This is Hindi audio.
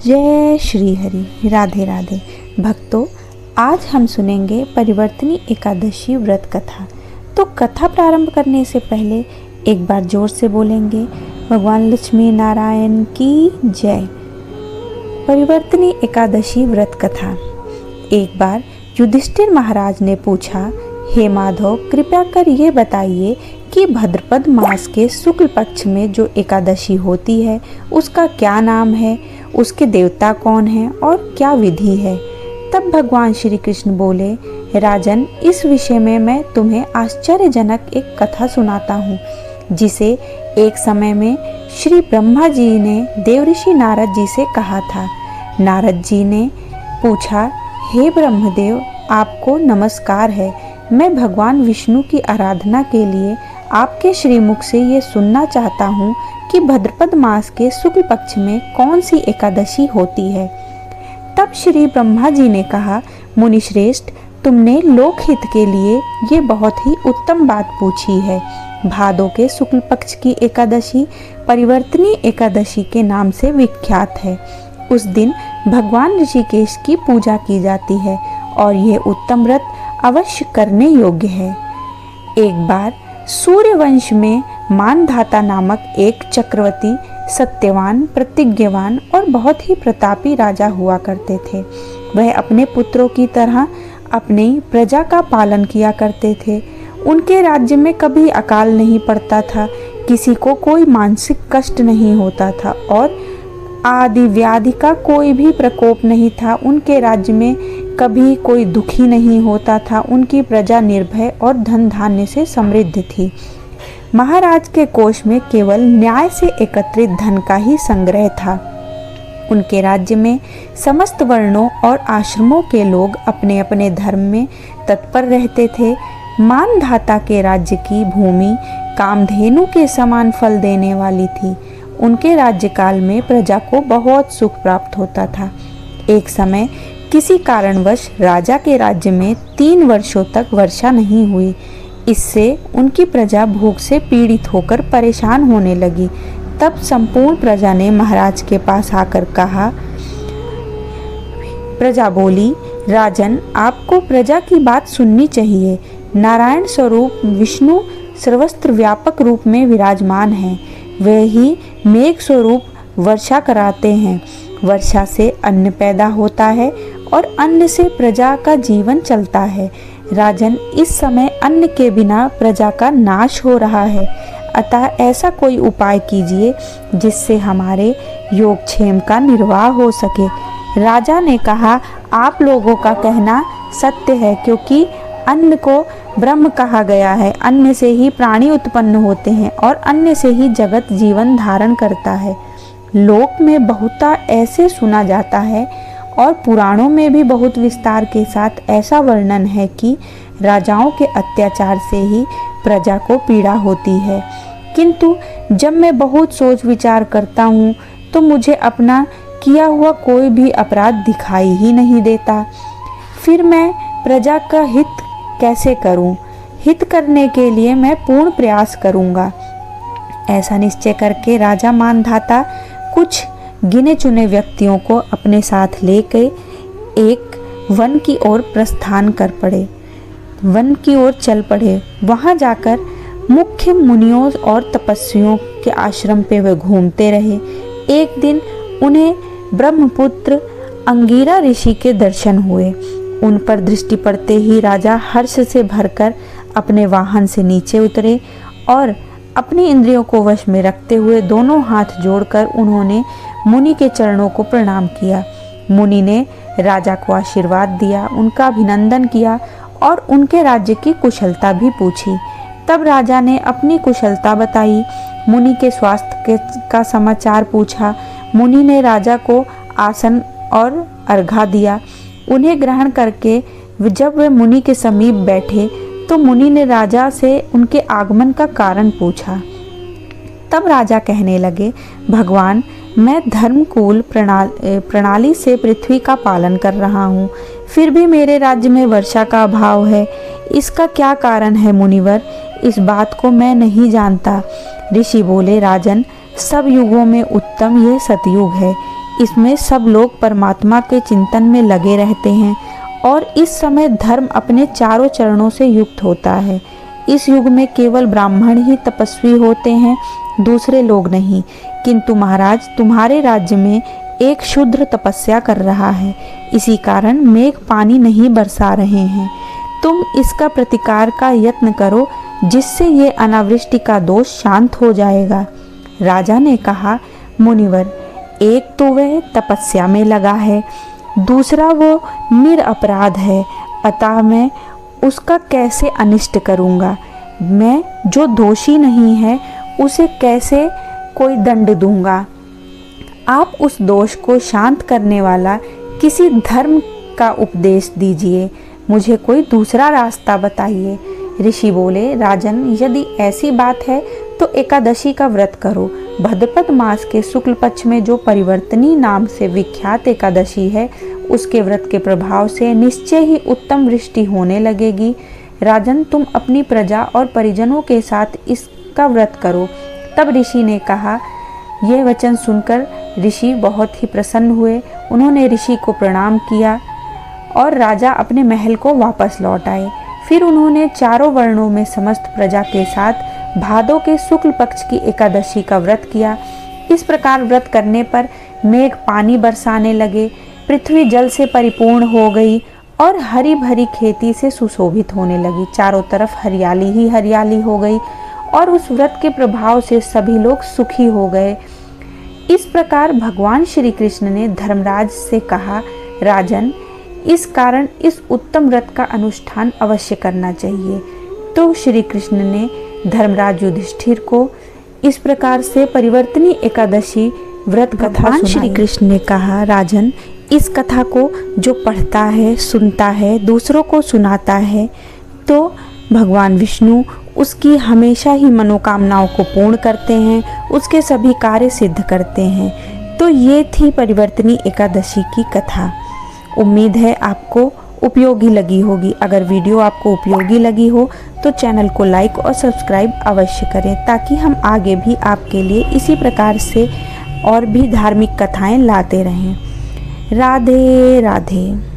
जय श्री हरि। राधे राधे भक्तों, आज हम सुनेंगे परिवर्तनी एकादशी व्रत कथा। तो कथा प्रारंभ करने से पहले एक बार जोर से बोलेंगे, भगवान लक्ष्मी नारायण की जय। परिवर्तनी एकादशी व्रत कथा। एक बार युधिष्ठिर महाराज ने पूछा, हे माधव, कृपया कर ये बताइए कि भाद्रपद मास के शुक्ल पक्ष में जो एकादशी होती है उसका क्या नाम है, उसके देवता कौन हैं और क्या विधि है। तब भगवान श्री कृष्ण बोले, राजन, इस विषय में मैं तुम्हें आश्चर्यजनक एक कथा सुनाता हूँ, जिसे एक समय में श्री ब्रह्मा जी ने देवऋषि नारद जी से कहा था। नारद जी ने पूछा, हे ब्रह्मदेव, आपको नमस्कार है। मैं भगवान विष्णु की आराधना के लिए आपके श्रीमुख से ये सुनना चाहता हूँ कि भाद्रपद मास के शुक्ल पक्ष में कौन सी एकादशी होती है। तब श्री ब्रह्मा जी ने कहा, मुनि श्रेष्ठ, तुमने लोकहित के लिए ये बहुत ही उत्तम बात पूछी है। भादों के शुक्ल पक्ष की एकादशी परिवर्तनी एकादशी के नाम से विख्यात है। उस दिन भगवान ऋषिकेश की पूजा की जाती है और ये उत्तम व्रत अवश्य करने योग्य है। एक बार सूर्यवंश में मानधाता नामक एक चक्रवर्ती, सत्यवान, प्रतिज्ञावान और बहुत ही प्रतापी राजा हुआ करते थे। वह अपने पुत्रों की तरह अपनी प्रजा का पालन किया करते थे। उनके राज्य में कभी अकाल नहीं पड़ता था, किसी को कोई मानसिक कष्ट नहीं होता था और आदि व्याधि का कोई भी प्रकोप नहीं था। उनके राज्य में कभी कोई दुखी नहीं होता था। उनकी प्रजा निर्भय और धन धान्य से समृद्ध थी। महाराज के कोष में केवल न्याय से एकत्रित धन का ही संग्रह था। उनके राज्य में समस्त वर्णों और आश्रमों के लोग अपने अपने धर्म में तत्पर रहते थे। मानधाता के राज्य की भूमि कामधेनु के समान फल देने वाली थी। उनके राज्यकाल में प्रजा को बहुत सुख प्राप्त होता था। एक समय किसी कारणवश राजा के राज्य में 3 वर्षों तक वर्षा नहीं हुई। इससे उनकी प्रजा भूख से पीड़ित होकर परेशान होने लगी। तब संपूर्ण प्रजा ने महाराज के पास आकर कहा, प्रजा बोली, राजन, आपको प्रजा की बात सुननी चाहिए। नारायण स्वरूप विष्णु सर्वत्र व्यापक रूप में विराजमान हैं। वे ही मेघ स्वरूप वर्षा कराते हैं। वर्षा से अन्न पैदा होता है और अन्न से प्रजा का जीवन चलता है। राजन, इस समय अन्न के बिना प्रजा का नाश हो रहा है। अतः ऐसा कोई उपाय कीजिए जिससे हमारे योगक्षेम का निर्वाह हो सके। राजा ने कहा, आप लोगों का कहना सत्य है, क्योंकि अन्न को ब्रह्म कहा गया है। अन्न से ही प्राणी उत्पन्न होते हैं और अन्न से ही जगत जीवन धारण करता है। लोक में बहुता ऐसे सुना जाता है और पुराणों में भी बहुत विस्तार के साथ ऐसा वर्णन है कि राजाओं के अत्याचार से ही प्रजा को पीड़ा होती है। किंतु जब मैं बहुत सोच विचार करता हूँ तो मुझे अपना किया हुआ कोई भी अपराध दिखाई ही नहीं देता। फिर मैं प्रजा का हित कैसे करूं? हित करने के लिए मैं पूर्ण प्रयास करूंगा। ऐसा निश्चय करके राजा मानधाता कुछ गिने चुने व्यक्तियों को अपने साथ लेकर एक वन की ओर प्रस्थान कर पड़े। वन की ओर चल पड़े। वहां जाकर मुख्य मुनियों और तपस्वियों के आश्रम पे वे घूमते रहे। एक दिन उन्हें ब्रह्मपुत्र अंगिरा ऋषि के दर्शन हुए। उन पर दृष्टि पड़ते ही राजा हर्ष से भरकर अपने वाहन से नीचे उतरे और अपनी इंद्रियों को वश में रखते हुए दोनों हाथ जोड़कर उन्होंने मुनि के चरणों को प्रणाम किया। मुनि ने राजा को आशीर्वाद दिया, उनका अभिनंदन किया और उनके राज्य की कुशलता भी पूछी। तब राजा ने अपनी कुशलता बताई, मुनि के स्वास्थ्य का समाचार पूछा। मुनि ने राजा को आसन और अर्घा दिया। उन्हें ग्रहण करके जब वे मुनि के समीप बैठे तो मुनि ने राजा से उनके आगमन का कारण पूछा। तब राजा कहने लगे, भगवान, मैं धर्मकूल प्रणाली से पृथ्वी का पालन कर रहा हूँ, फिर भी मेरे राज्य में वर्षा का अभाव है। इसका क्या कारण है मुनिवर? इस बात को मैं नहीं जानता। ऋषि बोले, राजन, सब युगों में उत्तम यह सतयुग है। इसमें सब लोग परमात्मा के चिंतन में लगे रहते हैं और इस समय धर्म अपने चारों चरणों से युक्त होता है। इस युग में केवल ब्राह्मण ही तपस्वी होते हैं, दूसरे लोग नहीं। किंतु महाराज, तुम्हारे राज्य में एक शूद्र तपस्या कर रहा है, इसी कारण मेघ पानी नहीं बरसा रहे हैं। तुम इसका प्रतिकार का यत्न करो, जिससे ये अनावृष्टि का दोष शांत हो जाएगा। राजा ने कहा, मुनिवर, एक तो वह तपस्या में लगा है, दूसरा वो निरपराध है, अतः मैं उसका कैसे अनिष्ट करूँगा। मैं जो दोषी नहीं है उसे कैसे कोई दंड दूंगा। आप उस दोष को शांत करने वाला किसी धर्म का उपदेश दीजिए, मुझे कोई दूसरा रास्ता बताइए। ऋषि बोले, राजन, यदि ऐसी बात है तो एकादशी का व्रत करो। भद्रपद मास के शुक्ल पक्ष में जो परिवर्तनी नाम से विख्यात एकादशी है, उसके व्रत के प्रभाव से निश्चय ही उत्तम वृष्टि होने लगेगी। राजन, तुम अपनी प्रजा और परिजनों के साथ इसका व्रत करो। तब ऋषि ने कहा। यह वचन सुनकर ऋषि बहुत ही प्रसन्न हुए। उन्होंने ऋषि को प्रणाम किया और राजा अपने महल को वापस लौट आए। फिर उन्होंने चारों वर्णों में समस्त प्रजा के साथ भादों के शुक्ल पक्ष की एकादशी का व्रत किया। इस प्रकार व्रत करने पर मेघ पानी बरसाने लगे, पृथ्वी जल से परिपूर्ण हो गई और हरी भरी खेती से सुशोभित होने लगी। चारों तरफ हरियाली ही हरियाली हो गई और उस व्रत के प्रभाव से सभी लोग सुखी हो गए। इस प्रकार भगवान श्री कृष्ण ने धर्मराज से कहा, राजन, इस कारण इस उत्तम व्रत का अनुष्ठान अवश्य करना चाहिए। तो श्री कृष्ण ने धर्मराज युधिष्ठिर को इस प्रकार से परिवर्तनी एकादशी व्रत कथा सुनाई। श्री कृष्ण ने कहा, राजन, इस कथा को जो पढ़ता है, सुनता है, दूसरों को सुनाता है, तो भगवान विष्णु उसकी हमेशा ही मनोकामनाओं को पूर्ण करते हैं, उसके सभी कार्य सिद्ध करते हैं। तो ये थी परिवर्तनी एकादशी की कथा। उम्मीद है आपको उपयोगी लगी होगी। अगर वीडियो आपको उपयोगी लगी हो तो चैनल को लाइक और सब्सक्राइब अवश्य करें, ताकि हम आगे भी आपके लिए इसी प्रकार से और भी धार्मिक कथाएं लाते रहें। राधे राधे।